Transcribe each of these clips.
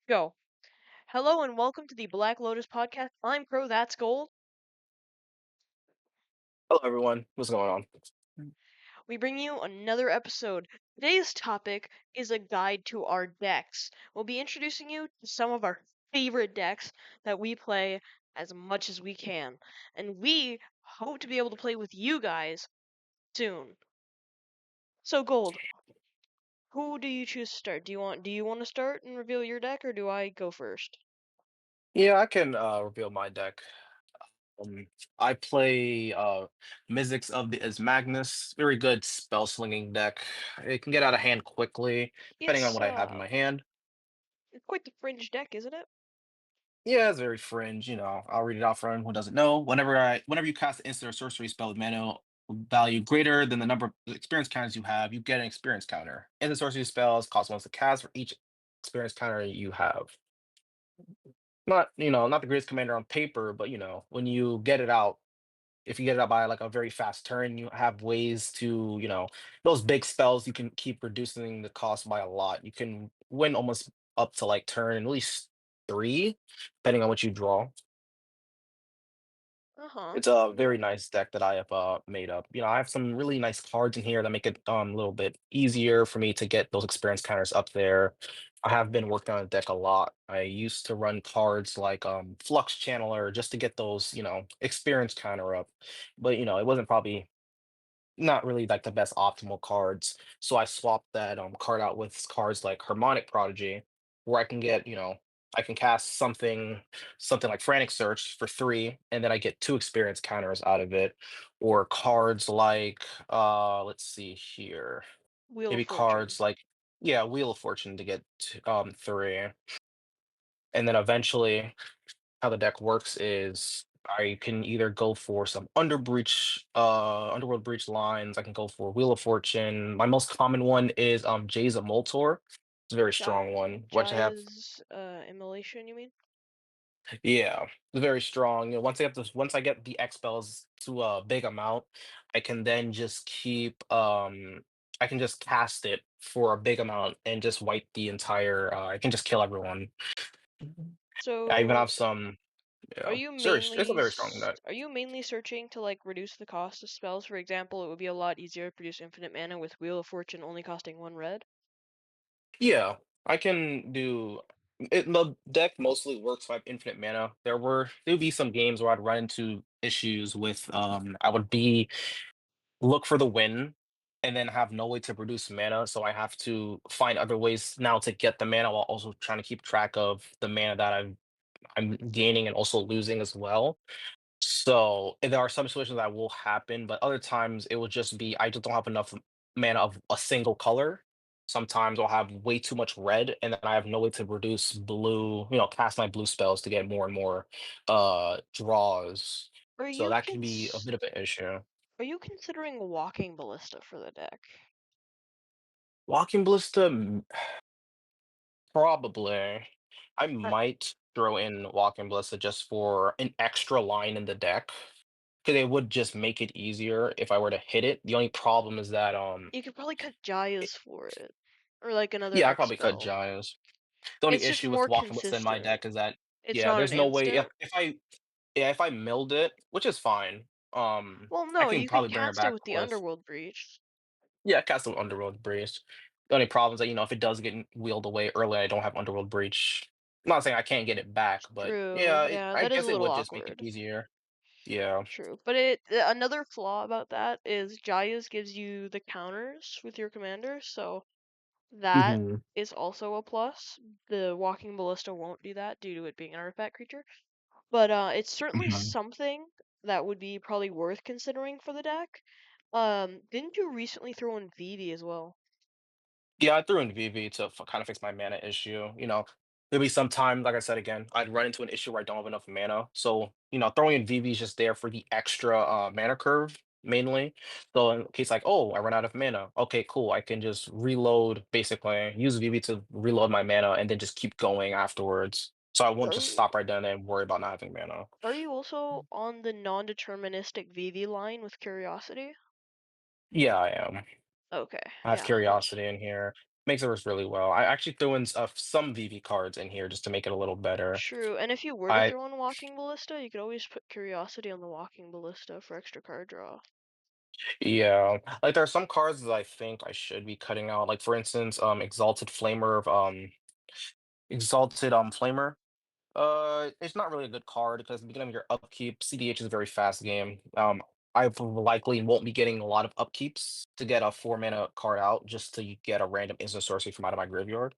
Go. Hello and welcome to the Black Lotus podcast. I'm Crow, that's Gold. Hello, everyone. What's going on? We bring you another episode. Today's topic is a guide to our decks. We'll be introducing you to some of our favorite decks that we play as much as we can. And we hope to be able to play with you guys soon. So Gold, who do you choose to start? Do you want to start and reveal your deck or do I go first? Yeah, I can reveal my deck. Um, I play Mizzix of the is Magnus. Very good spell slinging deck. It can get out of hand quickly, depending on It's what I have in my hand. quite the fringe deck, isn't it? Yeah, it's very fringe. I'll read it out for anyone who doesn't know. Whenever you cast an instant or sorcery spell with mana value greater than the number of experience counters you have, you get an experience counter. Instant sorcery spells cost once to cast for each experience counter you have. Not the greatest commander on paper, but when you get it out, if you get it out by like a very fast turn, you have ways to, those big spells, you can keep reducing the cost by a lot. You can win almost up to like turn at least three, depending on what you draw. Uh-huh. It's a very nice deck that I have made up. I have some really nice cards in here that make it a little bit easier for me to get those experience counters up there. I have been working on the deck a lot. I used to run cards like Flux Channeler just to get those, experience counter up. But it wasn't probably not really like the best optimal cards. So I swapped that card out with cards like Harmonic Prodigy, where I can cast something like Frantic Search for three, and then I get two experience counters out of it. Or cards like let's see here. Wheel of Maybe Fortune. cards like yeah, Wheel of Fortune to get three. And then eventually how the deck works is I can either go for some underworld breach lines. I can go for Wheel of Fortune. My most common one is Jays of Moltor. It's a very strong one. Which I have Jaya's immolation, you mean? yeah, it's very strong. Once I get the X spells to a big amount, I can then just keep I can just cast it for a big amount and just wipe the entire I can just kill everyone. I even So, have some are yeah. you It's a very strong deck. searching to like reduce the cost of spells? For example, it would be a lot easier to produce infinite mana with Wheel of Fortune only costing one red. Yeah, I can do it. The deck mostly works with infinite mana. There'd be some games where I'd run into issues with I would be look for the win and then have no way to produce mana, so I have to find other ways now to get the mana while also trying to keep track of the mana that I'm gaining and also losing as well. So there are some situations that will happen, but other times it will just be I just don't have enough mana of a single color. Sometimes I'll have way too much red, and then I have no way to reduce blue, cast my blue spells to get more and more draws. Are So you that can be a cons bit of an issue. are you considering Walking Ballista for the deck? Walking Ballista, probably. I Uh, might throw in Walking Ballista just for an extra line in the deck. Because it would just make it easier if I were to hit it. The only problem is that you could probably cut Jaya's for it, or like another yeah, I X probably cut spell. Giles. The only It's just issue with more walking within my consistent. deck is that It's yeah, not an there's no way instant. if I milled it, which is fine. Well, I no, can you could probably bring it cast it back with the with Underworld Breach. yeah, Castle Underworld Breach. The only problem is that if it does get wheeled away early, I don't have Underworld Breach. I'm not saying I can't get it back, but True. yeah, Yeah, I that is a guess it little would just make it awkward. easier. Yeah. True. But another flaw about that is Jaya's gives you the counters with your commander, so that Hmm. is also a plus. The Walking Ballista won't do that due to it being an artifact creature. But it's certainly something that would be probably worth considering for the deck. Didn't you recently throw in Vivi as well? Yeah, I threw in VV to kind of fix my mana issue. There'll be some time, like I said again, I'd run into an issue where I don't have enough mana. So, throwing in VV is just there for the extra mana curve mainly. So in case like, oh, I run out of mana. Okay, cool. I can just reload basically, use VV to reload my mana and then just keep going afterwards. So I won't Are just you stop right then and worry about not having mana. are you also on the non-deterministic Vivi line with Curiosity? Yeah, I am. Okay, I have yeah, because curiosity in here. Makes it work really well. I actually threw in some VV cards in here just to make it a little better. True, and if you were to I throw in Walking Ballista, you could always put Curiosity on the Walking Ballista for extra card draw. Yeah, like there are some cards that I think I should be cutting out. Like for instance, Exalted Flamer. It's not really a good card because at the beginning of your upkeep, CDH is a very fast game. I likely won't be getting a lot of upkeeps to get a 4 mana card out just to get a random instant sorcery from out of my graveyard.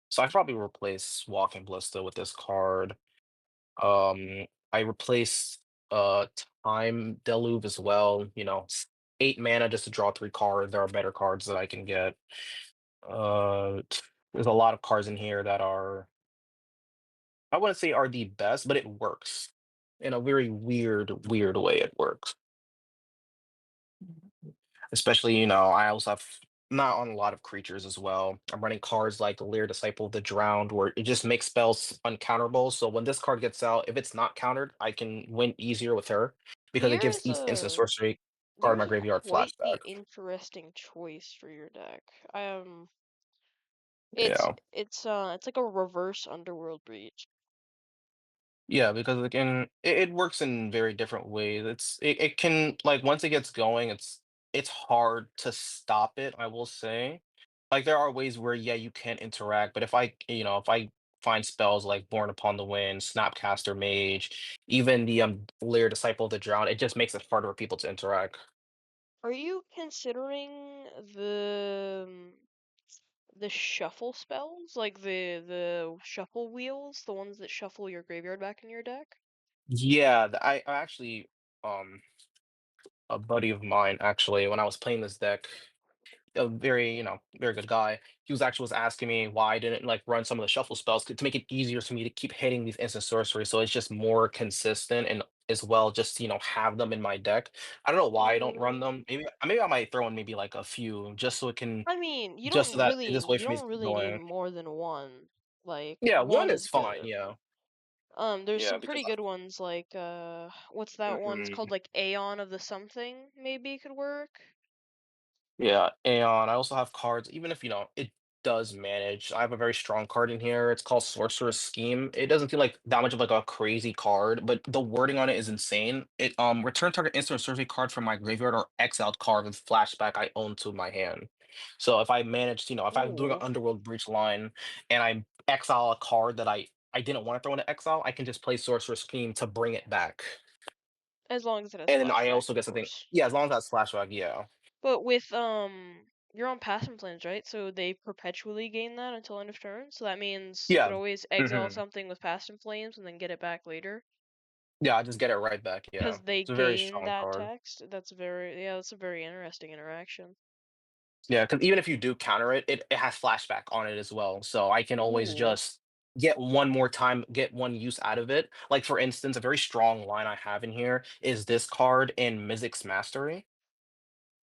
So I probably replace Walking Ballista with this card. I replaced Time Deluge as well. 8 mana just to draw 3 cards. There are better cards that I can get. There's a lot of cards in here that are I wouldn't say are the best, but it works in a very weird way. It works. Especially, I also have not on a lot of creatures as well. I'm running cards like the Lear Disciple of the Drowned, where it just makes spells uncounterable. So when this card gets out, if it's not countered, I can win easier with her because it Lear gives is each instant a sorcery card in Lear's my a graveyard quite flashback. the interesting choice for your deck. It's Yeah. it's like a reverse Underworld Breach. Yeah, because again, it works in very different ways. It can like once it gets going, it's hard to stop it, I will say. Like there are ways where yeah, you can interact, but if I find spells like Born Upon the Wind, Snapcaster Mage, even the Lair Disciple of the Drowned, it just makes it harder for people to interact. Are you considering the shuffle spells, like the shuffle wheels, the ones that shuffle your graveyard back in your deck? Yeah, I actually a buddy of mine actually when I was playing this deck. A very, very good guy. He was asking me why I didn't like run some of the shuffle spells to make it easier for me to keep hitting these instant sorceries. So it's just more consistent and as well just have them in my deck. I don't know why I don't run Oh, them. Maybe I might throw in maybe like a few just so it can I mean, just so that this way you for me to don't keep really need going. more than one. Like Yeah, one one is is fine. good. Yeah, There's yeah, some because pretty good ones like what's that one? It's mhm. called like Aeon of the something, maybe could work. Yeah, and I also have cards, even if it does manage. I have a very strong card in here. It's called Sorcerer's Scheme. It doesn't feel like that much of like a crazy card, but the wording on it is insane. It return target instant sorcery card from my graveyard or exiled card with flashback I own to my hand. So if I managed, if I'm doing an Ooh, Underworld Breach line and I exile a card that I didn't want to throw into exile, I can just play Sorcerer's Scheme to bring it back. as long as it has And then I flashback, also of get something, course. yeah, as long as that's flashback, yeah. But with you're on passing planes, right? So they perpetually gain that until end of turn. So that means you could Yeah. always exile hmm something with passing flames and then get it back later. Yeah, I just get it right back, yeah. Because they It's a very gain strong that card. text. That's a very interesting interaction. Yeah, because even if you do counter it, it has flashback on it as well, so I can always Ooh, just get one more time, get one use out of it. Like, for instance, a very strong line I have in here is this card in Mizzix Mastery.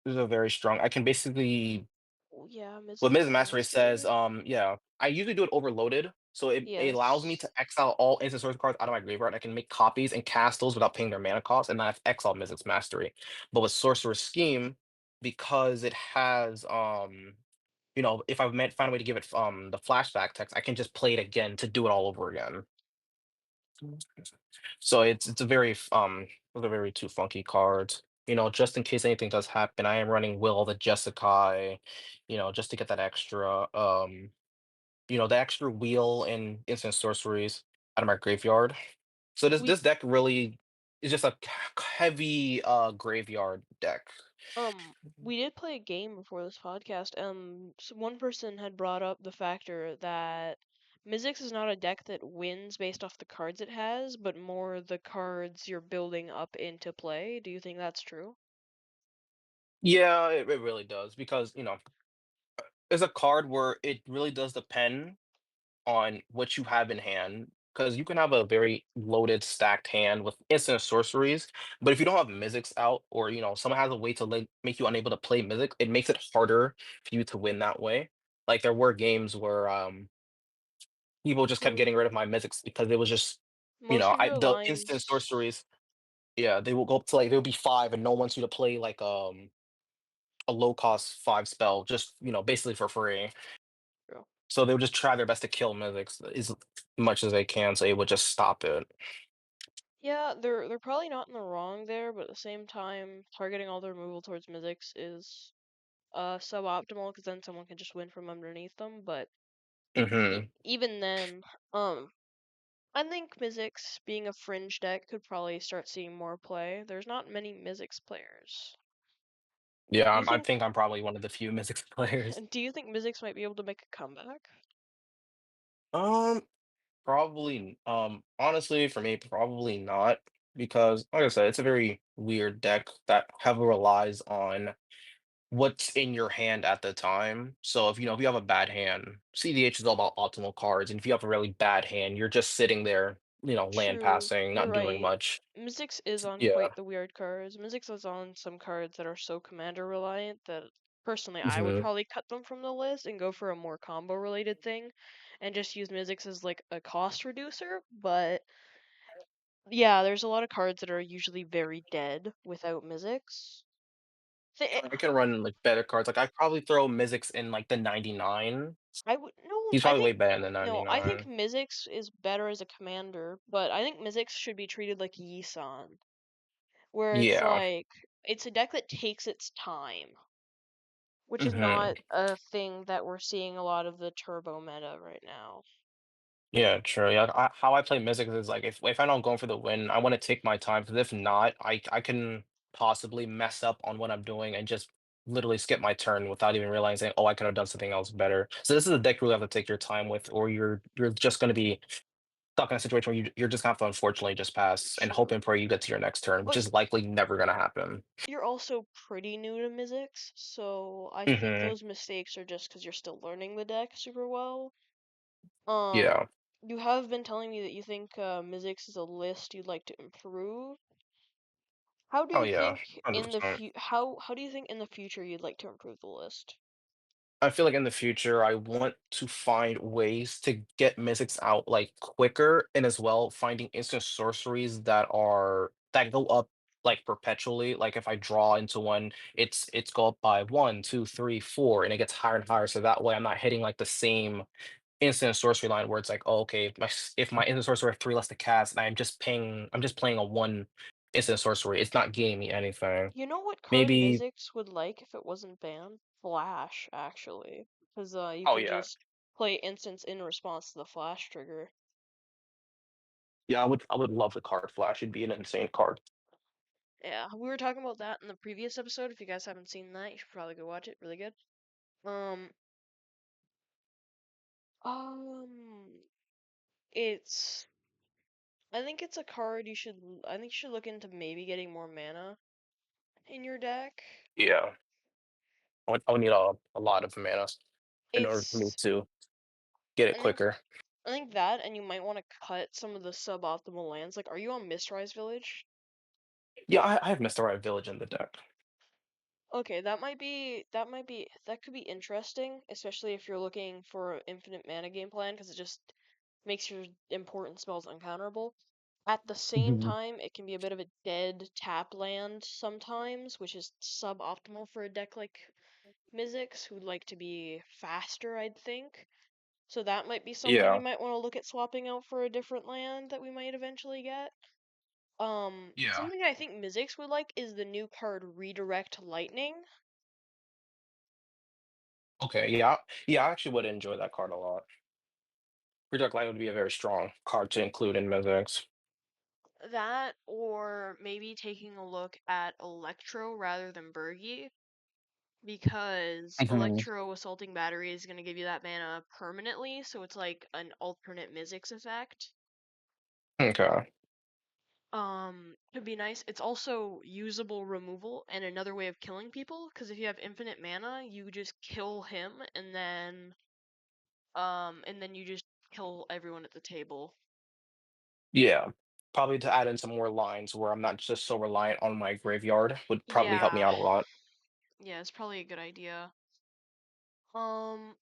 This is a very strong I can basically oh, yeah, what Miz Mizzix Mastery says, Mastery. yeah, I usually do it overloaded, so it allows me to Yes. exile all instant source cards out of my graveyard. I can make copies and cast those without paying their mana cost, and then I've exiled Mizzix Mastery. But with Sorcerer's Scheme, because it has if I meant find a way to give it the flashback text, I can just play it again to do it all over again. So it's a very those are very two funky cards. Just in case anything does happen, I am running Will the Jessica, just to get that extra the extra wheel and instant sorceries out of my graveyard. So We this deck really is just a heavy graveyard deck. we did play a game before this podcast. One person had brought up the factor that Mizzix is not a deck that wins based off the cards it has, but more the cards you're building up into play. Do you think that's true? Yeah, it really does because it's a card where it really does depend on what you have in hand. Because you can have a very loaded, stacked hand with instant sorceries, but if you don't have Mizzix out, or someone has a way to make you unable to play Mizzix, it makes it harder for you to win that way. Like there were games where people just kept getting True. rid of my Mizzix because it was just Most of I your the instant lines, sorceries. Yeah, they will go up to like they'll be five, and no one wants you to play like a low cost 5 spell just basically for free. So they would just try their best to kill Mizzix as much as they can, so it would just stop it. Yeah, they're probably not in the wrong there, but at the same time, targeting all the removal towards Mizzix is suboptimal because then someone can just win from underneath them. But Hmm. even then, um, I think Mizzix being a fringe deck could probably start seeing more play. There's not many Mizzix players. Yeah, Do you I think think I'm probably one of the few Mizzix players. do you think Mizzix might be able to make a comeback? Um, Probably. Honestly, for me, probably not because, like I said, it's a very weird deck that heavily relies on what's in your hand at the time. So if you have a bad hand, CDH is all about optimal cards, and if you have a really bad hand, you're just sitting there, land True, passing, you're not doing right. much. Mizzix is on Yeah. quite the weird cards. Mizzix is on some cards that are so commander reliant that personally I would Hmm. probably cut them from the list and go for a more combo related thing and just use Mizzix as like a cost reducer. But yeah, there's a lot of cards that are usually very dead without Mizzix. I can run like better cards. Like I probably throw Mizzix in like the 99. I would no, He's I probably way think better than no, I think 99. Mizzix is better as a commander, but I think Mizzix should be treated like Yisan, where it's Yeah. like it's a deck that takes its time, which is Hmm. not a thing that we're seeing a lot of the turbo meta right now. Yeah, true. Yeah, how I play Mystics is like if I know I'm going for the win, I want to take my time because if not, I can possibly mess up on what I'm doing and just literally skip my turn without even realizing, oh, I could have done something else better. So this is a deck you really have to take your time with, or you're just going to be stuck in a situation where you're just gonna have to unfortunately just pass and hope True. and pray you get to your next turn, which But is likely never going to happen. you're also pretty new to Mizzix, so I think Hmm. those mistakes are just because you're still learning the deck super well. Um, Yeah. you have been telling me that you think Mizzix is a list you'd like to improve. How do Oh you yeah, think in the 100%. how do you think in the future you'd like to improve the list? I feel like in the future, I want to find ways to get mystics out like quicker, and as well finding instant sorceries that go up like perpetually. Like if I draw into one, it's go up by one, two, three, four, and it gets higher and higher. So that way, I'm not hitting like the same instant sorcery line where it's like, oh, okay, if my instant sorcery have three less to cast, and I'm just playing a one instant sorcery. It's not gaining me anything. You know what card Maybe. Mizzix would like if it wasn't banned? Flash, actually, because you Oh can yeah, just play instants in response to the flash trigger. yeah. I would love the card flash. It'd be an insane card. Yeah, we were talking about that in the previous episode. If you guys haven't seen that, you should probably go watch it. Really good. Um, um, it's I think it's a card I think you should look into maybe getting more mana in your deck. Yeah. I would need a lot of mana in order for me It's to get it I think quicker. I think that, and you might want to cut some of the suboptimal lands. Like, are you on Mistrise Village? Yeah, I have Mr. Right Village in the deck. Okay, that could be interesting, especially if you're looking for an infinite mana game plan, because it just makes your important spells uncounterable. At the same Mhm. time, it can be a bit of a dead tap land sometimes, which is suboptimal for a deck like Mizzix, who'd like to be faster, I'd think. So that might be something you Yeah. might want to look at swapping out for a different land that we might eventually get. Yeah. Something I think Mizzix would like is the new card Redirect Lightning. Okay. Yeah. Yeah. I actually would enjoy that card a lot. Project Light would be a very strong card to include in Mizzix. That, or maybe taking a look at Electro rather than Bergie, because Hmm. Electro Assaulting Battery is going to give you that mana permanently, so it's like an alternate Mizzix effect. Okay. Could be nice. It's also usable removal and another way of killing people, because if you have infinite mana, you just kill him and then you just kill everyone at the table. Yeah. Probably to add in some more lines where I'm not just so reliant on my graveyard would probably help me Yeah, out a lot. yeah, it's probably a good idea. Um,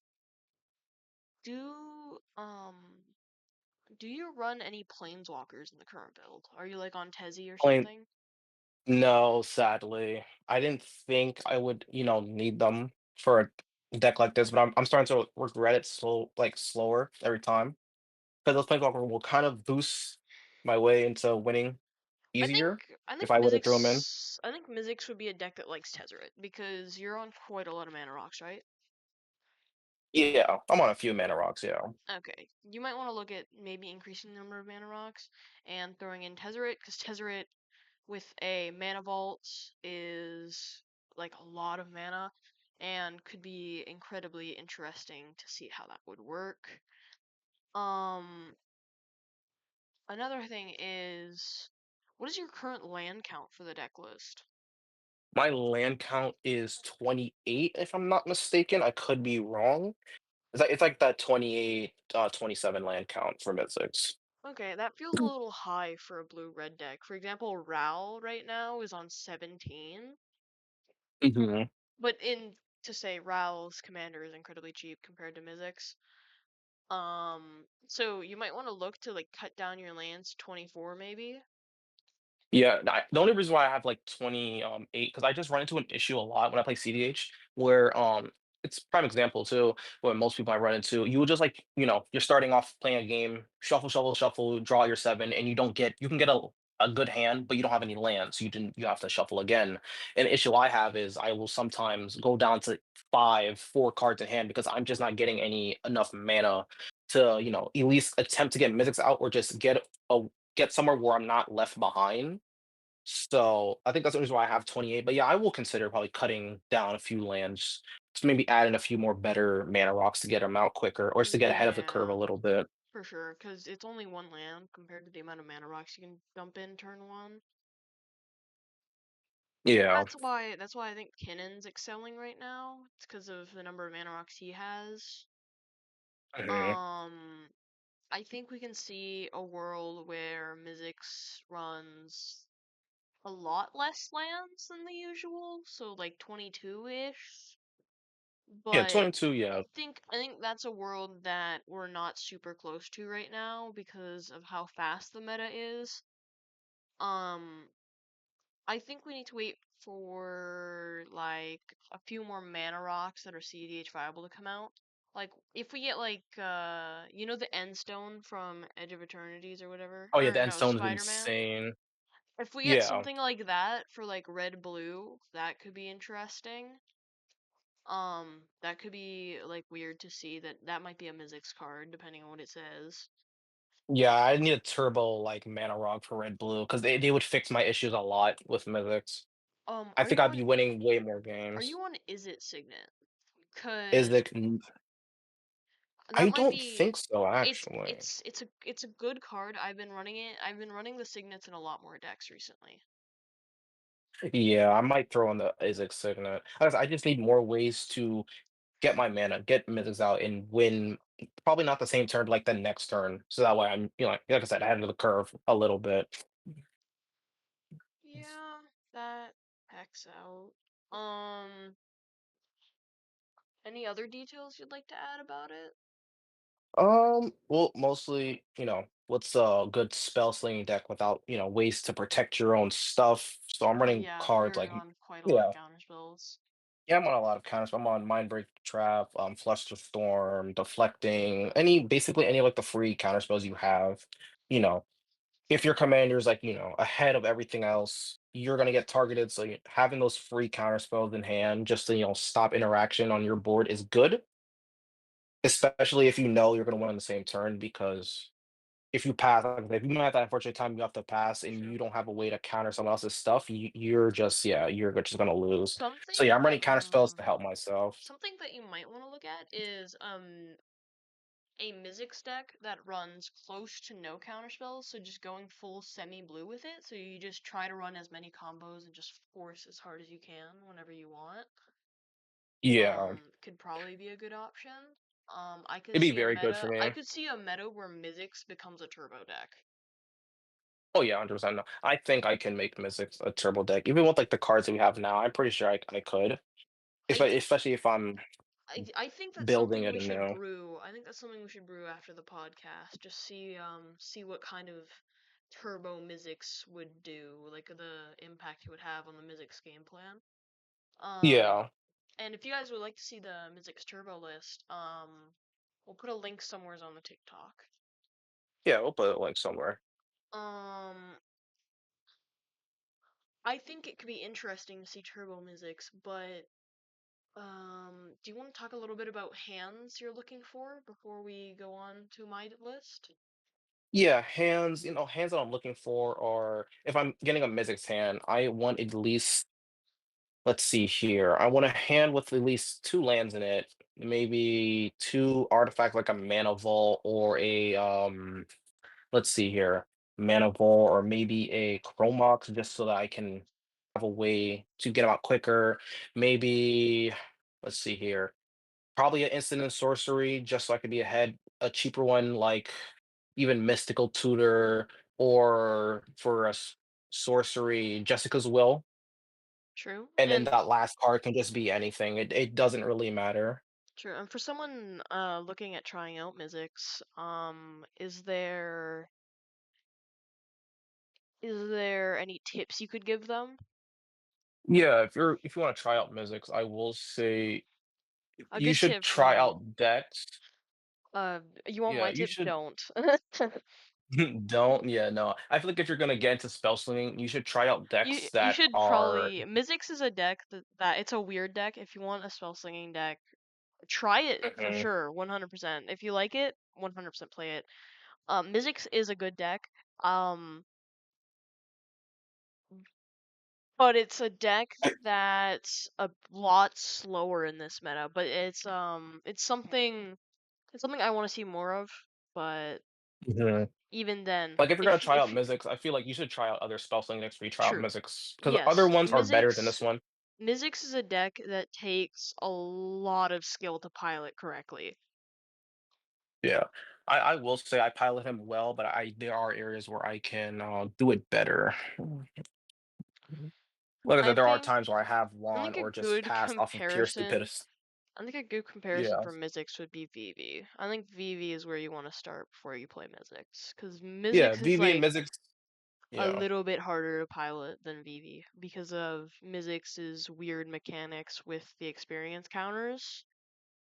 do um do you run any planeswalkers in the current build? Are you like on Tezzy or Plain something? No, sadly. I didn't think I would, need them for deck like this, but I'm starting to regret it slower every time because those planeswalkers will kind of boost my way into winning I think easier I think if I were to throw them in. Mizzix would be a deck that likes Tezzeret because you're on quite a lot of mana rocks, right? Yeah, I'm on a few mana rocks. Yeah. Okay, you might want to look at maybe increasing the number of mana rocks and throwing in Tezzeret because Tezzeret with a mana vault is like a lot of mana and could be incredibly interesting to see how that would work. Um, Another thing is, what is your current land count for the deck list? My land count is 28, if I'm not mistaken. I could be wrong. It's like that 28, 27 land count for Mythics. Okay, that feels a little high for a blue-red deck. For example, Ral right now is on 17, Hmm. but in to say Ral's commander is incredibly cheap compared to Mizzix. So you might want to look to like cut down your lands 24 maybe. Yeah, the only reason why I have like 28 because I just run into an issue a lot when I play CDH where it's prime example too, where most people I run into, you will just like, you're starting off playing a game, shuffle, shuffle, shuffle, draw your seven, and you can get a good hand, but you don't have any lands. So you have to shuffle again. And the issue I have is I will sometimes go down to five, four cards in hand because I'm just not getting any enough mana to, at least attempt to get mythics out or just get somewhere where I'm not left behind. So I think that's the reason why I have 28. But yeah, I will consider probably cutting down a few lands to maybe add in a few more better mana rocks to get them out quicker, or just to get ahead of the curve a Yeah, little bit. for sure, because it's only one land compared to the amount of mana rocks you can dump in turn one. Yeah. That's why I think Kinnon's excelling right now. It's because of the number of mana rocks he has. Mhm. Um, I think we can see a world where Mizzix runs a lot less lands than the usual, so like 22-ish. Yeah, But 22. Yeah. I think that's a world that we're not super close to right now because of how fast the meta is. Um, I think we need to wait for like a few more mana rocks that are CDH viable to come out. Like if we get like the End Stone from Edge of Eternities or whatever, Oh yeah, or the end no, stone is Spider-Man. insane. If we get Yeah. something like that for like red blue, that could be interesting. That could be like weird to see that might be a Mizzix card depending on what it says. Yeah, I need a turbo like mana rock for red blue because they would fix my issues a lot with Mythics. I Are think you I'd on be winning way more are games. you on Is It Signet? Is Cause it? that I might don't be think so, it's actually. it's it's a good card. I've been running it. I've been running the signets in a lot more decks recently. Yeah, I might throw in the Isaac Signet. I just need more ways to get my mana, get mythics out, and win. Probably not the same turn, but like the next turn. So that way I'm, like I said, ahead of the curve a little bit. Yeah, that packs out. Um, any other details you'd like to add about it? Well, mostly, what's a good spell slinging deck without, ways to protect your own stuff. So I'm running Yeah, cards you're like, on quite a lot of yeah, counter spells. yeah, I'm on a lot of counters. I'm on Mindbreak Trap, Flusterstorm, Deflecting, basically any like the free counter spells you have. You know, if your commander's like, ahead of everything else, you're gonna get targeted. So having those free counter spells in hand just to, stop interaction on your board is good, especially if you know you're gonna win on the same turn because if you pass, like if you might have that unfortunate time you have to pass and True. you don't have a way to counter someone else's stuff, you're just gonna lose. So Something yeah, I'm running that counter spells to help myself. something that you might want to look at is a Mizzix deck that runs close to no counterspells, so just going full semi-blue with it, so you just try to run as many combos and just force as hard as you can whenever you want. Yeah, Could probably be a good option. I could it'd be see a very good for meta I me. could see a meta where Mizzix becomes a turbo deck. Oh yeah, 100%. I think I can make Mystics a turbo deck, even with like the cards that we have now. I'm pretty sure I could, I th- especially if I'm I think that's building something it we should anew. brew. I think that's something we should brew after the podcast. Just see what kind of turbo Mizzix would do, like the impact it would have on the Mizzix game plan. Um, Yeah, And if you guys would like to see the Mizzix Turbo list, we'll put a link somewhere on the TikTok. Yeah, we'll put a link somewhere. Um, I think it could be interesting to see Turbo Mizzix, but do you want to talk a little bit about hands you're looking for before we go on to my list? Yeah, hands, hands that I'm looking for are if I'm getting a Mizzix hand, I want at least let's see here. I want a hand with at least two lands in it, maybe two artifacts like a mana vault or a let's see here, mana vault or maybe a chromox just so that I can have a way to get them out quicker. Maybe let's see here. Probably an instant and sorcery, just so I could be ahead. A cheaper one like even Mystical Tutor or for a sorcery, Jessica's Will. True. And then And that last card can just be anything. It doesn't really matter. true. And for someone looking at trying out Mizzix, is there any tips you could give them? Yeah, if you want to try out Mizzix, I will say A you good should tip try from out decks. you want Yeah, my you tip? should Don't. don't. Yeah, no. I feel like if you're gonna get into spell slinging, you should try out You decks you that should are. probably Mizzix is a deck that it's a weird deck. If you want a spell slinging deck, try it for Mhm. sure, 100%. If you like it, 100% play it. Mizzix is a good deck. Um, but it's a deck that's a lot slower in this meta. But it's something I want to see more of. But Mhm. even then, Like if you're gonna try out if Mizzix, I feel like you should try out other spell slinging decks before you try out true, Mizzix because other yes, ones are better than Mizzix this one. Mizzix is a deck that takes a lot of skill to pilot correctly. Yeah, I will say I pilot him well, but I there are areas where I can do it better. Like I I said, there are think times where I have I won think a or just good passed off of pure comparison stupidity. I think a good comparison Yeah, for Mizzix would be Vivi. I think Vivi is where you want to start before you play Mizzix, because yeah, Mizzix is VV and like Mizzix. a Yeah. little bit harder to pilot than Vivi because of Mizzix's weird mechanics with the experience counters.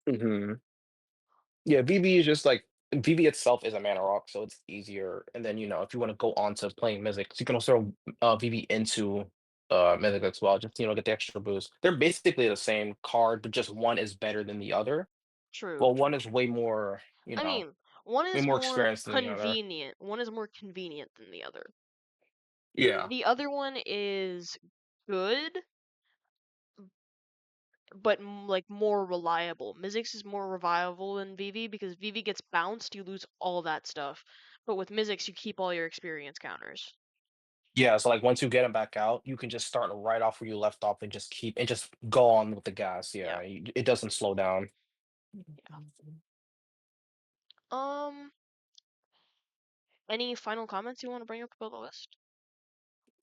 hmm Yeah, VV is just like VV itself is a mana rock, so it's easier. And then if you want to go on to playing Mizzix, you can also VV into Mizzix as well, just get the extra boost. They're basically the same card, but just one is better than the other. True, Well, one true. is way more, I mean, one way is more more experienced than the other. convenient. One is more convenient than the other. Yeah. The other one is good, but like more reliable. Mizzix is more reliable than Vivi because Vivi gets bounced, you lose all that stuff. But with Mizzix, you keep all your experience counters. Yeah, so like once you get them back out, you can just start right off where you left off and just go on with the gas. Yeah. Yeah, it doesn't slow down. Um, any final comments you want to bring up about the list?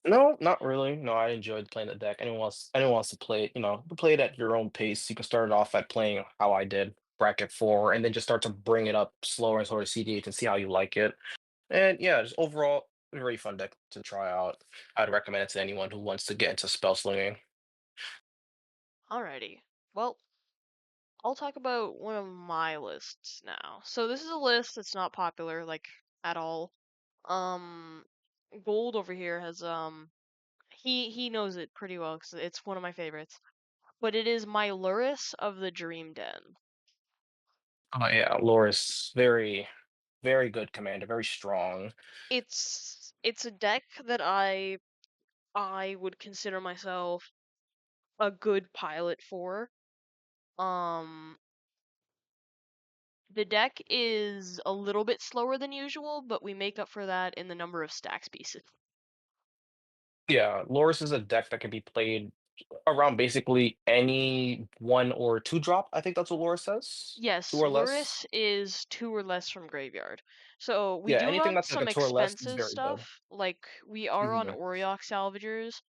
No, not really. No, I enjoyed playing the deck. Anyone wants to play it, play it at your own pace. You can start it off at playing how I did, bracket four, and then just start to bring it up slower and sort of CDH and see how you like it. And yeah, just overall, a very fun deck to try out. I'd recommend it to anyone who wants to get into spell slinging. Alrighty. Well, I'll talk about one of my lists now. So this is a list that's not popular, like, at all. Um, Gold over here has he knows it pretty well because it's one of my favorites. But it is my Lurrus of the Dream Den. Oh yeah, Loris, very, very good commander, very strong. It's a deck that I would consider myself a good pilot for. Um, the deck is a little bit slower than usual, but we make up for that in the number of stacks pieces. Yeah, Loris is a deck that can be played around basically any one or two drop. I think that's what Loris says. Two Yes, or less. Lurrus is 2 or less from graveyard. So we Yeah, do anything run that's like a some two or less is expensive very good. stuff, like we are on Mhm. Auriok Salvagers,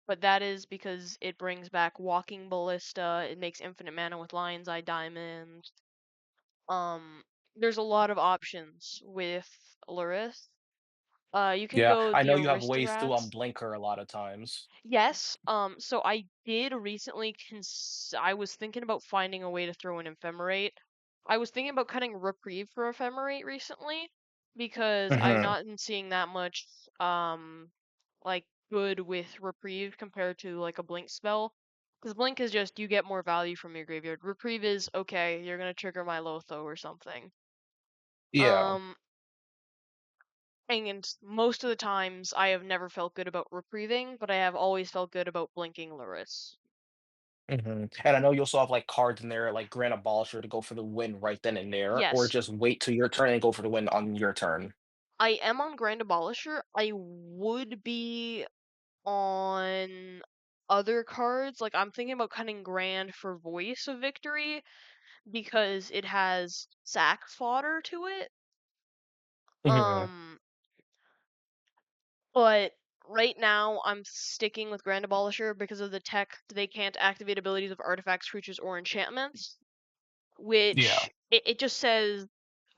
but that is because it brings back Walking Ballista, it makes infinite mana with Lion's Eye Diamond. Um, there's a lot of options with Lurrus. You can Yeah, go I the know you have ways to aristocrats. blinker a lot of times. Yes, so I did recently I was thinking about finding a way to throw an ephemerate. I was thinking about cutting reprieve for ephemerate recently because I've Hmm. not been seeing that much um like good with reprieve compared to like a blink spell. Because blink is just you get more value from your graveyard. Reprieve is okay, you're gonna trigger my Lotho or something. Yeah. Um and most of the times I have never felt good about reprieving, but I have always felt good about blinking Lurrus. And I know you also have like cards in there like Grand Abolisher to go for the win right then and there, or Yes, just wait till your turn and go for the win on your turn. I am on Grand Abolisher. I would be on other cards. Like I'm thinking about cutting Grand for Voice of Victory because it has sack fodder to it. Hmm. Um, but right now I'm sticking with Grand Abolisher because of the tech. They can't activate abilities of artifacts, creatures, or enchantments, Yeah. which it just says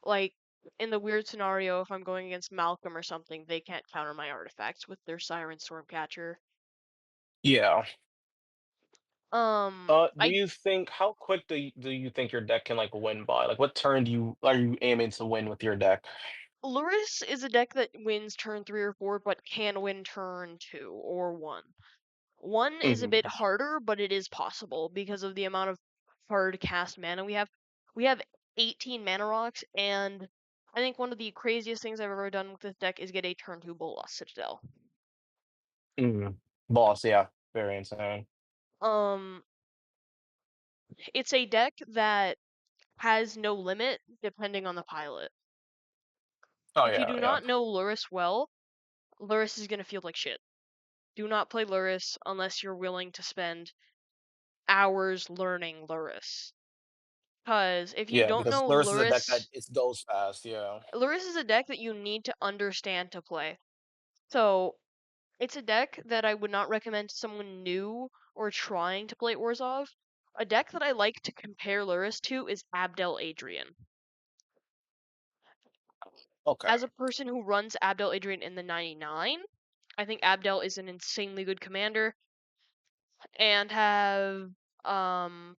like in the weird scenario if I'm going against Malcolm or something, they can't counter my artifacts with their Siren Stormcatcher. Yeah. Do I you think how quick do you think your deck can like win by? Like what turn are you aiming to win with your deck? Lurrus is a deck that wins turn 3 or 4 but can win turn 2 or 1. 1 is a bit Hmm. harder, but it is possible because of the amount of hard cast mana we have. We have 18 mana rocks, and I think one of the craziest things I've ever done with this deck is get a turn 2 Bolas Citadel. Mm. Boss, yeah. Very insane. Um, it's a deck that has no limit depending on the pilot. Oh If you yeah, do yeah. not know Lurrus well, Lurrus is going to feel like shit. Do not play Lurrus unless you're willing to spend hours learning Lurrus. Because if you Yeah, don't because know Lurrus is a deck that Lurrus, it goes fast, yeah. Lurrus is a deck that you need to understand to play. So it's a deck that I would not recommend to someone new or trying to play Orzhov. A deck that I like to compare Lurrus to is Abdel Adrian. Okay. As a person who runs Abdel Adrian in the 99, I think Abdel is an insanely good commander and um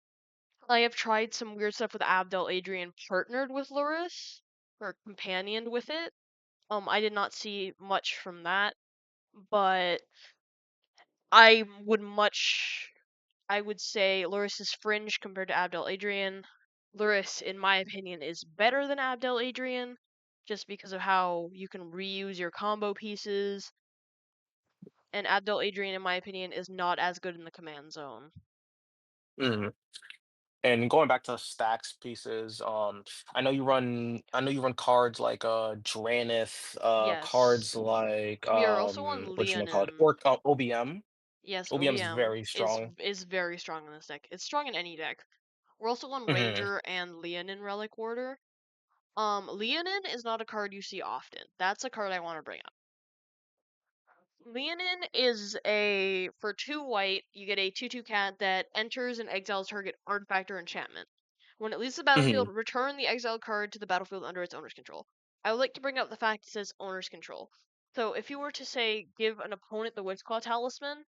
I have tried some weird stuff with Abdel Adrian partnered with Lurrus or companioned with it. I did not see much from that, but I would much I would say Lurrus is fringe compared to Abdel Adrian. Lurrus, in my opinion, is better than Abdel Adrian, just because of how you can reuse your combo pieces. And Abdel Adrian, in my opinion, is not as good in the command zone. Mhm. And going back to stacks pieces, I know you run cards like Dranith, cards Yes. like We are also on what you call it, Leonin. or OBM. Yes, OBM is OBM very strong. is very strong in this deck. It's strong in any deck. We're also on Hmm. Ranger and Leonin Relic Warder. Leonin is not a card you see often. That's a card I want to bring up. Leonin is a for 2 white, you get a 2/2 cat that enters and exiles target artifact or enchantment. When it leaves the Hmm. battlefield, return the exiled card to the battlefield under its owner's control. I would like to bring up the fact it says owner's control. So if you were to say give an opponent the Witchclaw Talisman,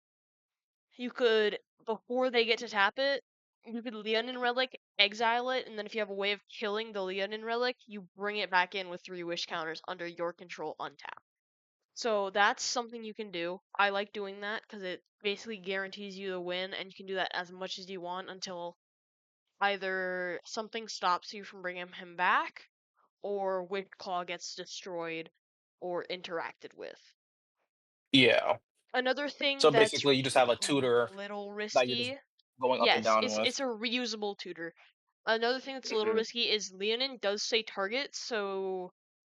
you could before they get to tap it, you could Leonin Relic, exile it, and then if you have a way of killing the Leonin Relic, you bring it back in with 3 wish counters under your control untapped. So that's something you can do. I like doing that because it basically guarantees you the win, and you can do that as much as you want until either something stops you from bringing him back, or Witchclaw gets destroyed or interacted with. Yeah. Another thing So that's basically, you just have a a tutor little that you're just risky, going up and yes, down it's with. a reusable tutor. Another thing that's a little Hmm. risky is Leonin does say target, so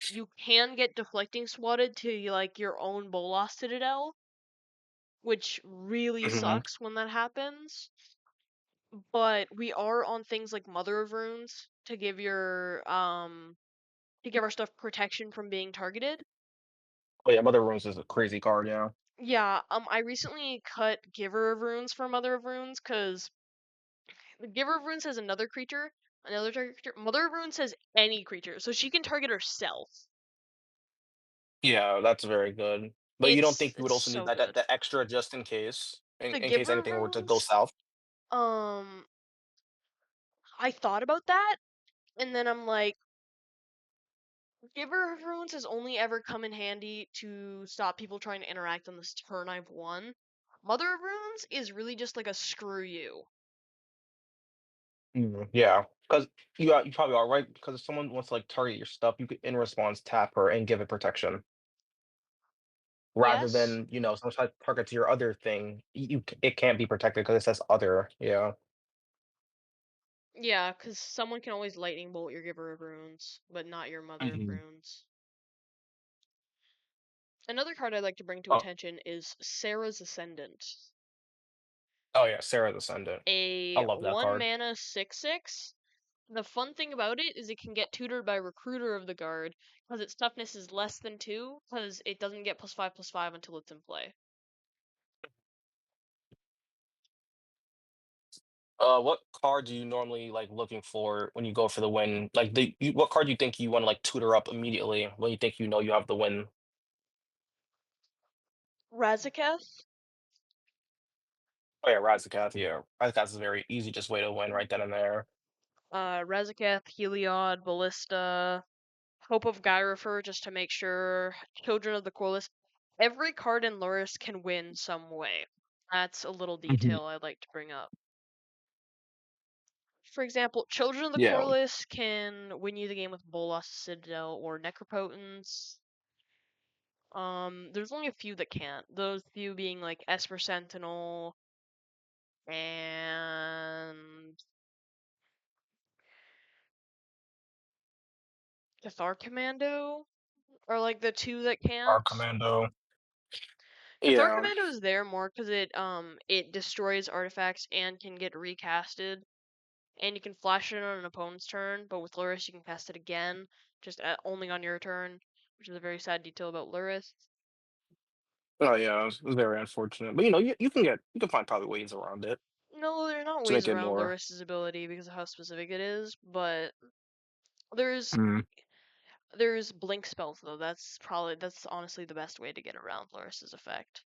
you can get deflecting swatted to like your own Bolas Citadel, which really Hmm. sucks when that happens. But we are on things like Mother of Runes to give our stuff protection from being targeted. Oh yeah, Mother Runes is a crazy card. Yeah. Yeah, I recently cut Giver of Runes for Mother of Runes because the Giver of Runes has another target creature. Mother of Runes has any creature, so she can target herself. Yeah, that's very good. But you don't It's think you would it's also need so that good. that extra just in case, The in case giver anything were to go runes, south? um, I thought about that, and then I'm like, giver of runes has only ever come in handy to stop people trying to interact on this turn I've won. Mother of runes is really just like a screw you. Yeah, because you probably are right. Because if someone wants to like target your stuff, you could in response tap her and give it protection, rather Yes? than someone try to target to your other thing. It can't be protected because it says other. Yeah. Yeah, because someone can always lightning bolt your giver of runes, but not your mother of Hmm. runes. Another card I'd like to bring to Oh, attention is Sarah's Ascendant. oh yeah, Sarah's Ascendant. I A love that 1 card. mana 6/6. The fun thing about it is it can get tutored by Recruiter of the Guard because its toughness is less than 2 because it doesn't get +5/+5 until it's in play. What card do you normally like looking for when you go for the win? Like what card do you think you want to like tutor up immediately when you think you have the win? Razaketh? Oh yeah, Razakath. Yeah, Razakath is a very easy just way to win right then and there. Razaketh, Heliod, Ballista, Hope of Gyrofer just to make sure, Children of the Corliss. Every card in Lurrus can win some way. That's a little Hmm. detail I'd like to bring up. For example, Children of the Yeah. Corliss can win you the game with Bolas, Citadel, or Necropotence. There's only a few that can't. Those few being like Esper Sentinel and Cathar Commando are like the two that Our can't. commando. Cathar Yeah. Commando is there more because it destroys artifacts and can get recasted, and you can flash it on an opponent's turn. But with Lurrus, you can cast it again, just only on your turn, which is a very sad detail about Lurrus. Oh yeah, it was very unfortunate. But you can find probably ways around it No, there are not to ways make it around more. Lurrus's ability because of how specific it is, but there's Mm. there's blink spells though. That's honestly the best way to get around Lurrus's effect.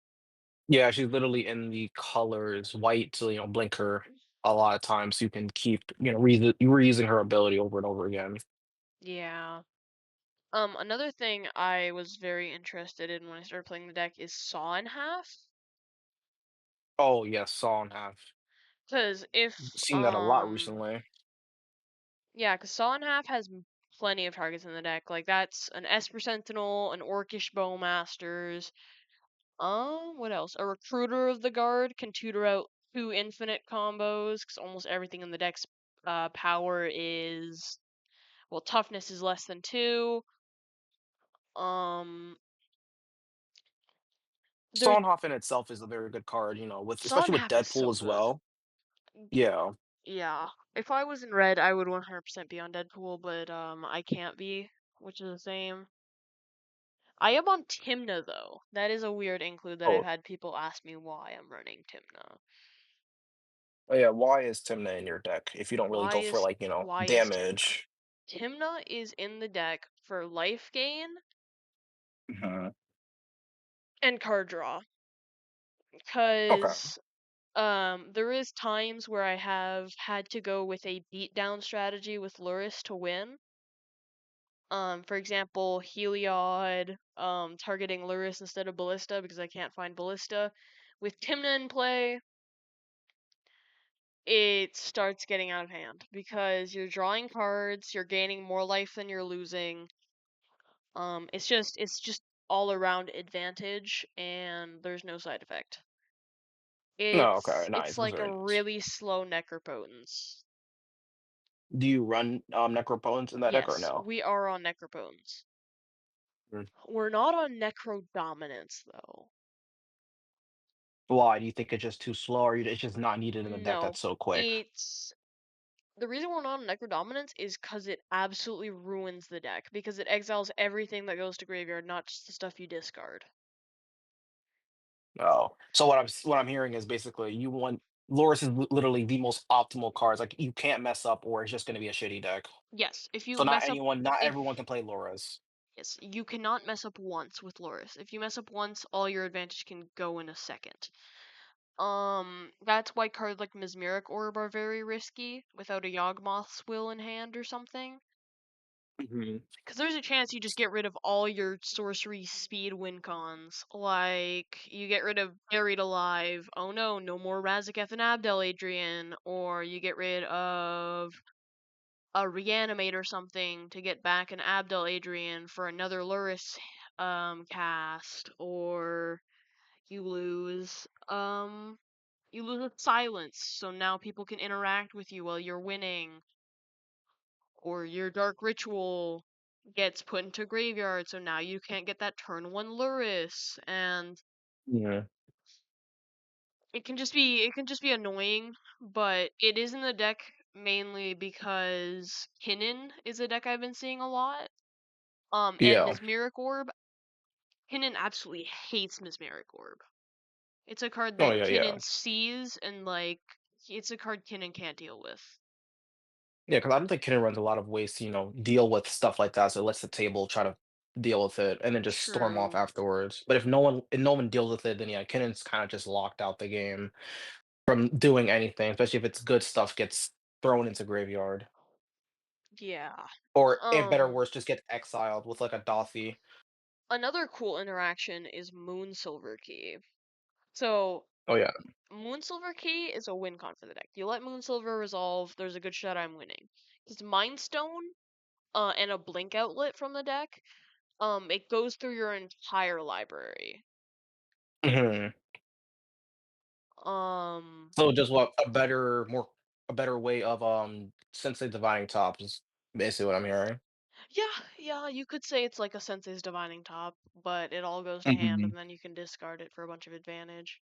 Yeah, she's literally in the colors white to blink her a lot of times. So you can keep reusing her ability over and over again. Yeah. Another thing I was very interested in when I started playing the deck is Saw in Half. Oh yes, Saw and Half. Because Seen that a lot recently. yeah, because Saw in Half has plenty of targets in the deck. Like that's an Esper Sentinel, an Orcish Bowmasters. What else? A Recruiter of the Guard can tutor out 2 infinite combos because almost everything in the deck's power is, well, toughness is less than 2. Um, there Sonnenhoff in itself is a very good card, with Saw in especially with Half is Deadpool so as good. well. Yeah. Yeah. If I was in red, I would 100% be on Deadpool, but I can't be, which is the same. I am on Timna though. That is a weird include that I've Oh, had people ask me why I'm running Timna. oh yeah. Why is Timna in your deck if you don't really Why go for is like why is Timna? damage? Timna is in the deck for life gain Mhm. and card draw. Okay. Cause there is times where I have had to go with a beatdown strategy with Lurrus to win. For example, Heliod, targeting Lurrus instead of Ballista because I can't find Ballista. With Timna in play, it starts getting out of hand because you're drawing cards, you're gaining more life than you're losing. It's just all around advantage, and there's no side effect. No, okay, It's nice. That's like a very nice. really slow Necropotence. Do you run Necropotence in that deck or Yes, no? we are on Necropotence. Mm. We're not on Necro Dominance though. Why? Do you think it's just too slow, or it's just not needed in the deck No, that's so quick? it's the reason we're not on Necro Dominance is because it absolutely ruins the deck because it exiles everything that goes to graveyard, not just the stuff you discard. Oh, so what I'm hearing is basically you want Loris is literally the most optimal cards. Like you can't mess up, or it's just going to be a shitty deck. Yes, if you So mess up, not if everyone can play Loras. Yes, you cannot mess up once with Lurrus. If you mess up once, all your advantage can go in a second. That's why cards like Mesmeric Orb are very risky without a Yawgmoth's Will in hand or something. Mhm. Because there's a chance you just get rid of all your sorcery speed win cons. Like, you get rid of Buried Alive. Oh no, no more Razaketh and Abdel Adrian. Or you get rid of a Reanimate or something to get back an Abdel Adrian for another Lurrus cast. Or you lose you lose a silence, so now people can interact with you while you're winning. Or your Dark Ritual gets put into graveyard, so now you can't get that turn one Lurrus, and Yeah. it can just be annoying, but it is in the deck mainly because Kinnan is a deck I've been seeing a lot. And Yeah. Mesmeric Orb. Kinnan absolutely hates Mesmeric Orb. It's a card Oh, that yeah, yeah. Kinnan sees and like it's a card Kinnan can't deal with. Yeah, because I don't think Kinnan runs a lot of ways to, deal with stuff like that, so it lets the table try to deal with it and then just storm off True. afterwards. But if no one deals with it, then yeah, Kinnan's kinda just locked out the game from doing anything, especially if it's good stuff gets thrown into graveyard. Yeah. Or if better Um worse, just get exiled with like a Dothi. Another cool interaction is Moon Silver Key. So Oh yeah. Moon Silver Key is a win con for the deck. You let Moon Silver resolve, there's a good shot I'm winning. It's Mind Stone, and a Blink outlet from the deck. It goes through your entire library. Mhm. Um, So just what a better way of Sensei dividing tops is basically what I'm hearing. yeah, you could say it's like a Sensei's Divining Top, but it all goes to hand, Mhm. and then you can discard it for a bunch of advantage.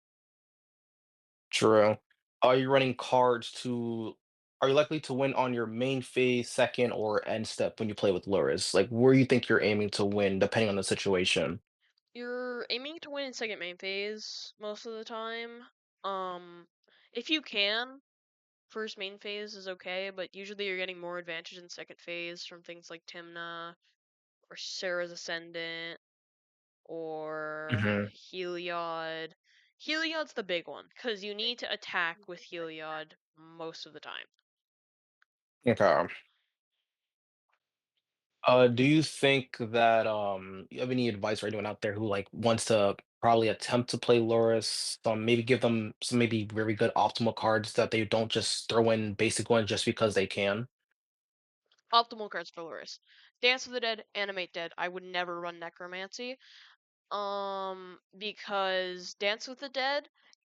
True. Are you running cards to are you likely to win on your main phase, second, or end step when you play with Lurrus? Like where you think you're aiming to win, depending on the situation. You're aiming to win in second main phase most of the time. Um, if you can, first main phase is okay, but usually you're getting more advantage in second phase from things like Timna or Sarah's Ascendant or Mhm. Heliod. Heliod's the big one because you need to attack with Heliod most of the time. Okay. Do you think that you have any advice for anyone out there who like wants to probably attempt to play Lurrus? Maybe give them some maybe very good optimal cards that they don't just throw in basic ones just because they can. Optimal cards for Lurrus. Dance of the Dead, Animate Dead. I would never run Necromancy. Because Dance with the Dead,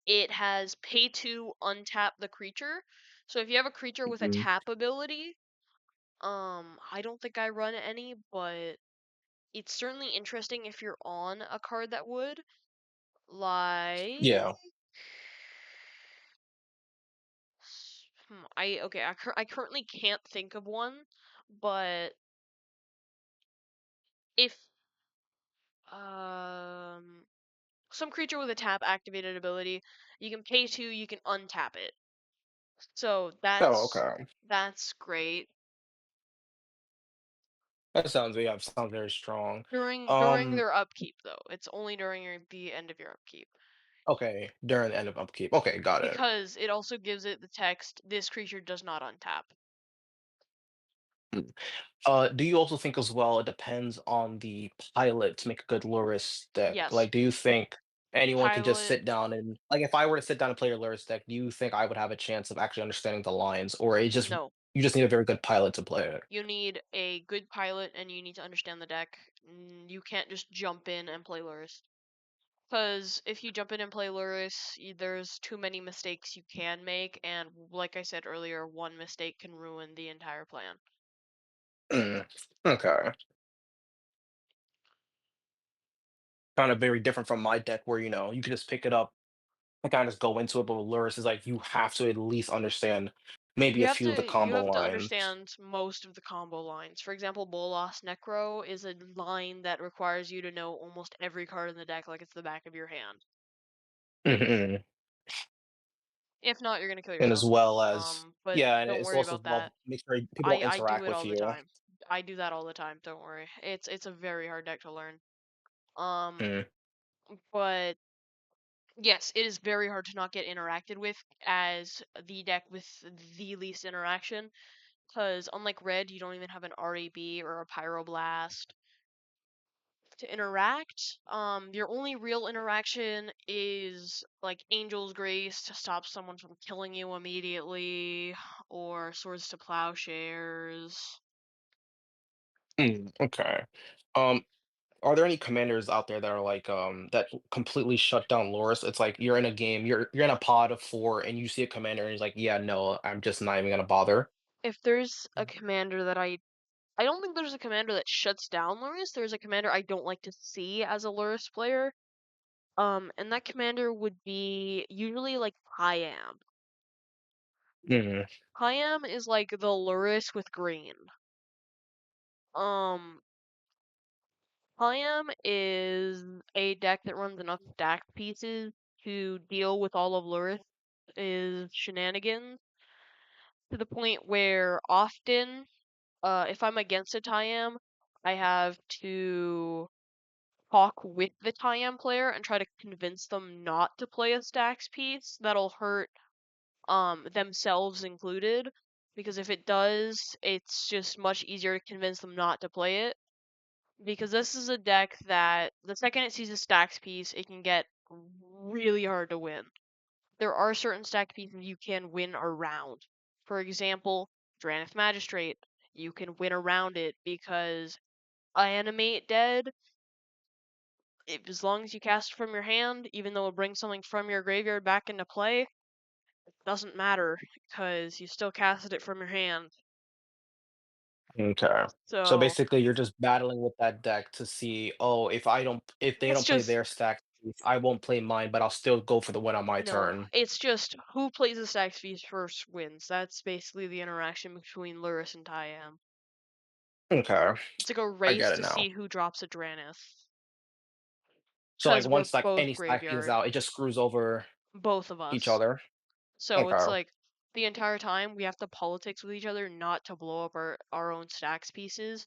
it has pay to untap the creature. So if you have a creature with a Mhm. tap ability, I don't think I run any, but it's certainly interesting if you're on a card that would. Like, Yeah. I currently can't think of one, but if um some creature with a tap activated ability, you can pay to, you can untap it. So Oh, that's okay. that's great. Sounds very strong. During Um, their upkeep though. It's only during the end of your upkeep. okay, during the end of upkeep. Okay, got it. Because it also gives it the text, this creature does not untap. Mm. Do you also think as well it depends on the pilot to make a good Lurrus deck? Yes. Like, do you think anyone can just Pilot, sit down and like if I were to sit down and play a Lurrus deck, do you think I would have a chance of actually understanding the lines, or no. you just need a very good pilot to play it? You need a good pilot and you need to understand the deck. You can't just jump in and play Lurrus. Because if you jump in and play Lurrus, there's too many mistakes you can make, and like I said earlier, one mistake can ruin the entire plan. Mm, okay. Kind of very different from my deck where, you can just pick it up and kind of just go into it, but with Lurrus is like you have to at least understand maybe a few of the You combo have to lines. understand most of the combo lines. For example, Bolas Necro is a line that requires you to know almost every card in the deck like it's the back of your hand. Mhm. If not, you're gonna kill And as yourself. well as But yeah, and don't it's worry also about as well that. make sure people don't I do interact it with all the you. time. I do that all the time. Don't worry. It's a very hard deck to learn. Um, Mm, but yes, it is very hard to not get interacted with as the deck with the least interaction. Because unlike red, you don't even have an RAB or a Pyroblast to interact. Your only real interaction is like Angel's Grace to stop someone from killing you immediately, or Swords to Plowshares. okay. Um, are there any commanders out there that are like that completely shut down Loris? It's like you're in a game, you're in a pod of four, and you see a commander, and he's like, "Yeah, no, I'm just not even gonna bother." If there's a commander that I don't think there's a commander that shuts down Lurrus. There's a commander I don't like to see as a Lurrus player. And that commander would be usually like Hyam. Mm, Hyam is like the Lurrus with green. Um, Hyam is a deck that runs enough stack pieces to deal with all of Lurrus' shenanigans to the point where often, if I'm against a Hyam, I have to talk with the Tayam player and try to convince them not to play a stacks piece that'll hurt themselves included, because if it does, it's just much easier to convince them not to play it, because this is a deck that the second it sees a stacks piece, it can get really hard to win. There are certain stack pieces you can win around. For example, Drannith Magistrate. You can win around it because Animate Dead, as long as you cast it from your hand, even though it brings something from your graveyard back into play, it doesn't matter because you still casted it from your hand. okay. So So basically, you're just battling with that deck to see, oh, if they it's don't play just their stack, I won't play mine, but I'll still go for the win on my no, turn. it's just who plays the stacks piece first wins. That's basically the interaction between Lurrus and Tyam. Okay, It's like a I get race it to now. see who drops a Drannith. So like Because we're once like both any stack is graveyard, out, it just screws over both of each us. other. So it's Okay. like the entire time we have to politics with each other not to blow up our own stacks pieces,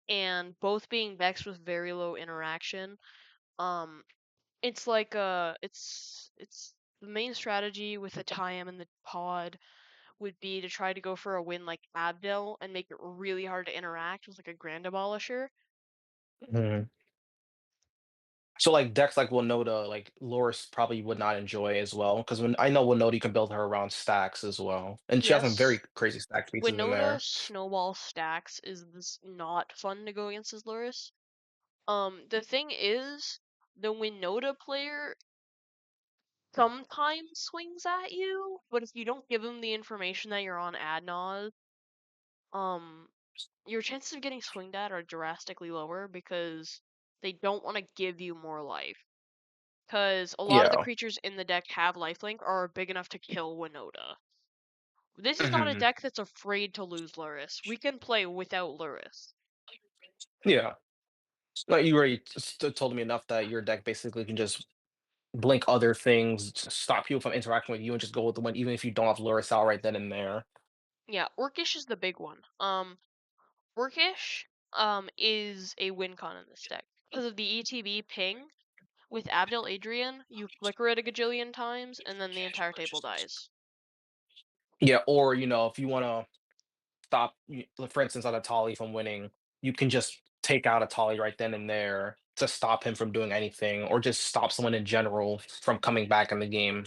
and both being decks with very low interaction. Um, it's like it's the main strategy with the Time and the pod would be to try to go for a win like Abdel and make it really hard to interact with like a Grand Abolisher. Mhm. So like decks like Winota, like Loris probably would not enjoy as well because when I know Winota, you can build her around stacks as well, and she has some very Yes, crazy stack pieces in Winota there. Snowball stacks is this not fun to go against as Lurrus. The thing is, the Winota player sometimes swings at you, but if you don't give him the information that you're on Adnaz, um, your chances of getting swinged at are drastically lower because they don't want to give you more life. Because a lot of the Yeah. creatures in the deck have lifelink or are big enough to kill Winota. This is not a Mhm. deck that's afraid to lose Lurrus. We can play without Lurrus. Yeah. Like you already told me enough that your deck basically can just blink other things, stop people from interacting with you, and just go with the win, even if you don't have Loris out right then and there. Yeah, Orcish is the big one. Orcish is a win con in this deck. Because of the ETB ping, with Abdel Adrian, you flicker it a gajillion times and then the entire table dies. Yeah, or if you want to stop, for instance, on a Tolly from winning, you can just take out a Tolly right then and there to stop him from doing anything, or just stop someone in general from coming back in the game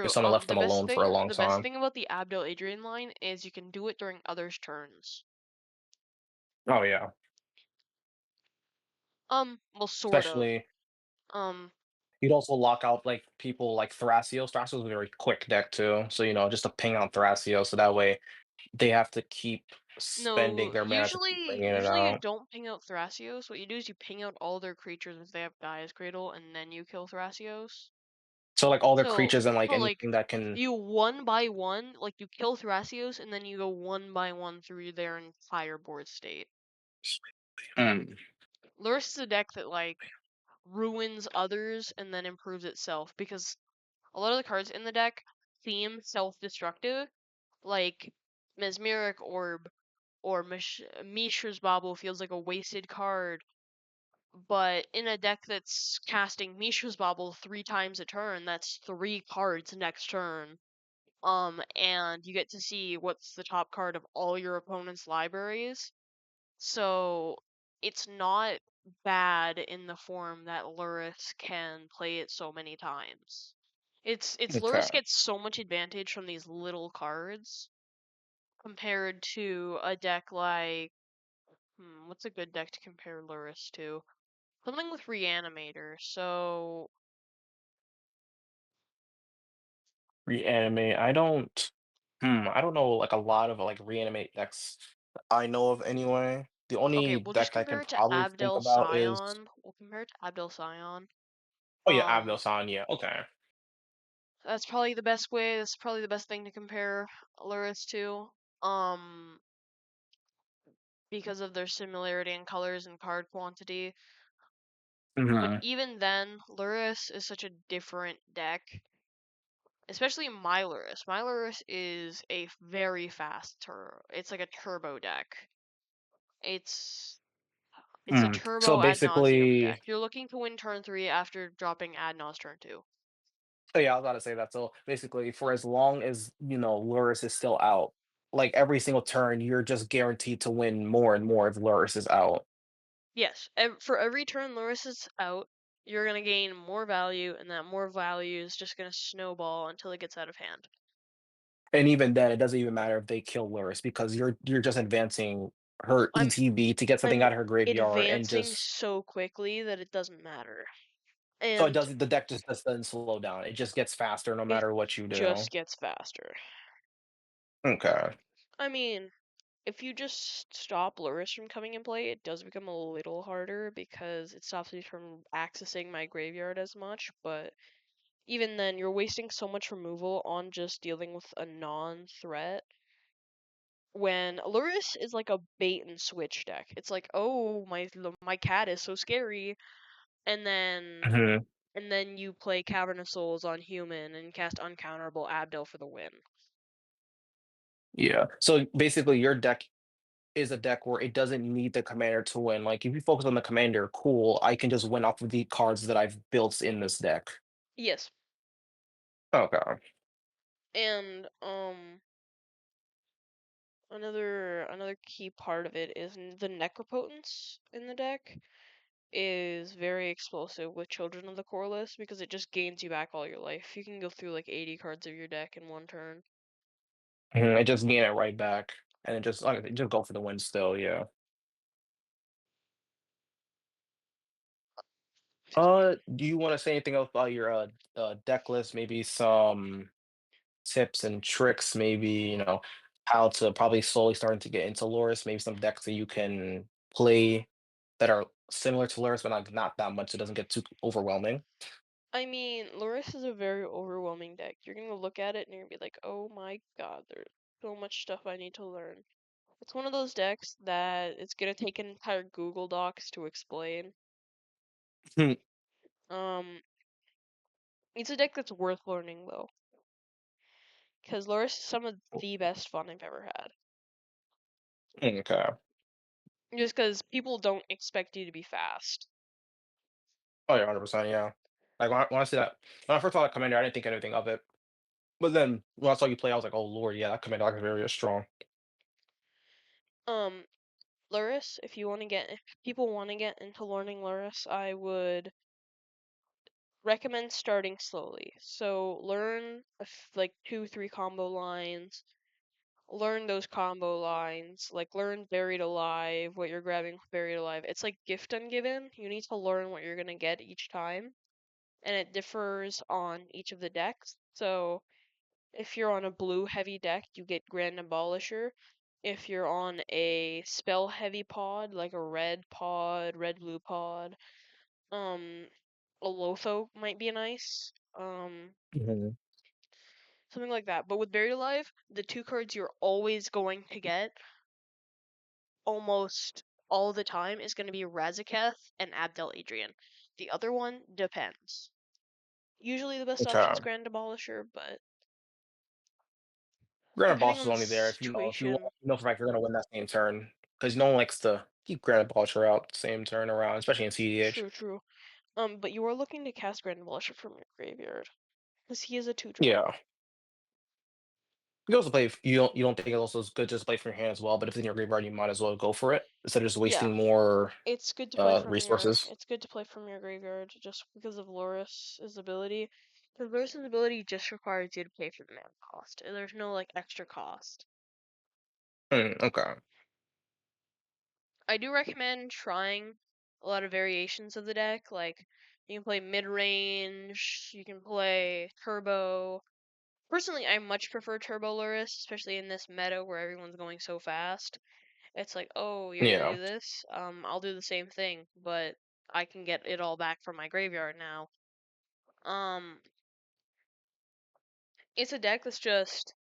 if True. someone left them alone for a long The best time. thing about the Abdel Adrian line is you can do it during others' turns. Oh yeah, Well, sort of. especially Um, you'd also lock out like people like Thrasios. Thrasios is a very quick deck too, so just to ping on Thrasios, so that way they have to keep spending no, their mana to keep bringing it usually you out. don't ping out Thrasios. What you do is you ping out all their creatures if they have Gaia's Cradle, and then you kill Thrasios. So like all their So, creatures and like so like anything that can. you one by one, like you kill Thrasios, and then you go one by one through their entire board state. Mm, Lurrus is a deck that like ruins others and then improves itself because a lot of the cards in the deck seem self-destructive, like Mesmeric Orb. or Mishra's Bauble feels like a wasted card. But in a deck that's casting Mishra's Bauble 3 times a turn, that's 3 cards next turn. And you get to see what's the top card of all your opponent's libraries. So it's not bad in the form that Lurrus can play it so many times. It's Okay. Lurrus gets so much advantage from these little cards compared to a deck like what's a good deck to compare Lurrus to? Something with Reanimator. So Reanimate. I don't know like a lot of like reanimate decks I know of anyway. The okay, only we'll just deck I can compare it to probably think Abdel about is Scion. We'll compare it to Abdel Scion. oh yeah, Um, Avnosan, yeah. Okay. that's probably the best way. That's probably the best thing to compare Lurrus to. Um, because of their similarity in colors and card quantity. But Hmm. even then, Lurrus is such a different deck. Especially my Lurrus. My Lurrus is a very fast turbo. It's like a turbo deck. It's it's a So turbo ad nauseum basically, deck. You're looking to win turn 3 after dropping ad naus turn 2. oh yeah, I was about to say that. So basically, for as long as Lurrus is still out, like every single turn, you're just guaranteed to win more and more if Lurrus is out. Yes, for every turn Lurrus is out, you're gonna gain more value, and that more value is just gonna snowball until it gets out of hand. And even then, it doesn't even matter if they kill Lurrus because you're just advancing her I'm ETB to get something I'm out of her graveyard and advancing just so quickly that it doesn't matter. so it And doesn't the deck just doesn't slow down. It just gets faster no it matter what you do. just gets faster. Okay. I mean, if you just stop Lurrus from coming in play, it does become a little harder because it stops me from accessing my graveyard as much, but even then, you're wasting so much removal on just dealing with a non-threat. When Lurrus is like a bait and switch deck. It's like, oh, my cat is so scary, and then Mhm. and then you play Cavern of Souls on human and cast Uncounterable Abdel for the win. Yeah. So basically, your deck is a deck where it doesn't need the commander to win. Like if you focus on the commander, cool, I can just win off of the cards that I've built in this deck. Yes, Okay. and another key part of it is the Necropotence in the deck is very explosive with Children of the Coreless because it just gains you back all your life. You can go through like 80 cards of your deck in one turn. Mhm, I just gain it right back, and it just go for the win still. Yeah. Do you want to say anything else about your deck list? Maybe some tips and tricks. Maybe how to probably slowly starting to get into Loris. Maybe some decks that you can play that are similar to Loris, but not that much. So it doesn't get too overwhelming. I mean, Lurrus is a very overwhelming deck. You're gonna look at it and you're gonna be like, oh my god, there's so much stuff I need to learn. It's one of those decks that it's gonna take an entire Google Docs to explain. Um, it's a deck that's worth learning though, because Lurrus is some of the best fun I've ever had. Okay. Just because people don't expect you to be fast. Oh yeah, 100%. Yeah. Like when I see that, when I first saw that commander, I didn't think anything of it. But then when I saw you play, I was like, oh lord, yeah, that commander is very strong. Um, Lurrus, if people want to get into learning Lurrus, I would recommend starting slowly. So learn like 2, 3 combo lines. Learn those combo lines. Like learn Buried Alive, what you're grabbing with Buried Alive. It's like Gift Ungiven. You need to learn what you're gonna get each time, and it differs on each of the decks. So if you're on a blue heavy deck, you get Grand Abolisher. If you're on a spell heavy pod, like a red pod, red blue pod, um, a Lotho might be nice. Mhm. Something like that. But with Buried Alive, the 2 cards you're always going to get almost all the time is going to be Razaketh and Abdel Adrian. The other one depends. Usually the best option Okay. is Grand Abolisher, but Granite depending Boss on is the only there if situation. you know for a fact you're gonna win that same turn because no one likes to keep Granite Bosher out the same turn around, especially in CDH. True, true. But you are looking to cast Grand Evolution from your graveyard because he is a 2 drop. Yeah. You can also play if you don't think it also is good just to play from your hand as well, but if it's in your graveyard, you might as well go for it instead of just Yeah, wasting more it's good to play from your resources. graveyard just because of Lurrus's ability. Because Lurrus's ability just requires you to pay for the mana cost. There's no like extra cost. Okay. I do recommend trying a lot of variations of the deck. Like you can play mid range, you can play turbo. Personally, I much prefer turbo Lurrus, especially in this meta where everyone's going so fast. It's like, oh, you're gonna Yeah. do this? I'll do the same thing, but I can get it all back from my graveyard now. Um, it's a deck that's just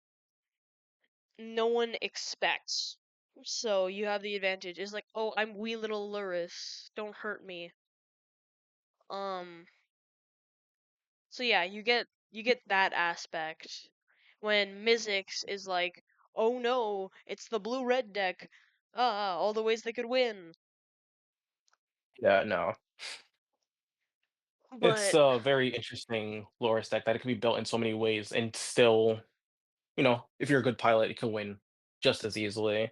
no one expects. So you have the advantage. It's like, oh, I'm wee little Lurrus. Don't hurt me. Um, so yeah, you get that aspect. When Mizzix is like, oh no, it's the blue red deck. All the ways they could win. Yeah, no. It's But a very interesting lore stack that it can be built in so many ways and still, if you're a good pilot, you can win just as easily,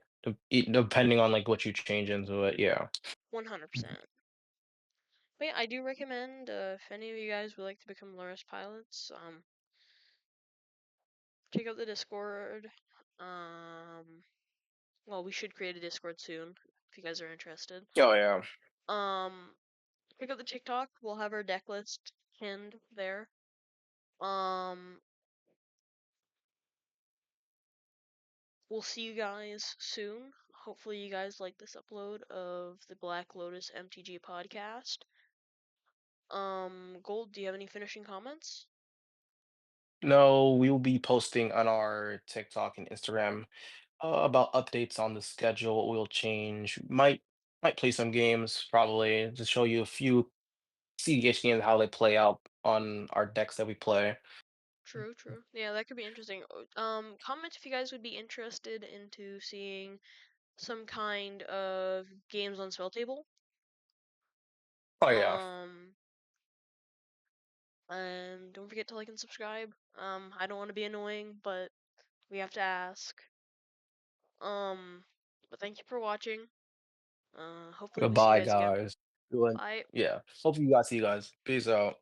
depending on like what you change into it. Yeah. 100%. But yeah, I do recommend if any of you guys would like to become Lotus pilots, check out the Discord. Um, well, we should create a Discord soon if you guys are interested. Oh yeah. Um, check out the TikTok. We'll have our deck list pinned there. Um, we'll see you guys soon. Hopefully, you guys like this upload of the Black Lotus MTG podcast. Gold, do you have any finishing comments? No, we will be posting on our TikTok and Instagram about updates on the schedule, what will change. Might play some games, probably, just show you a few CDH games, how they play out on our decks that we play. True, true. Yeah, that could be interesting. Comment if you guys would be interested into seeing some kind of games on Spell Table. Oh yeah. Um, and don't forget to like and subscribe. I don't want to be annoying, but we have to ask. Um, but thank you for watching. Hopefully we see you Goodbye, guys again. guys. Good. Bye. Yeah. Hopefully you guys see you guys. Peace out.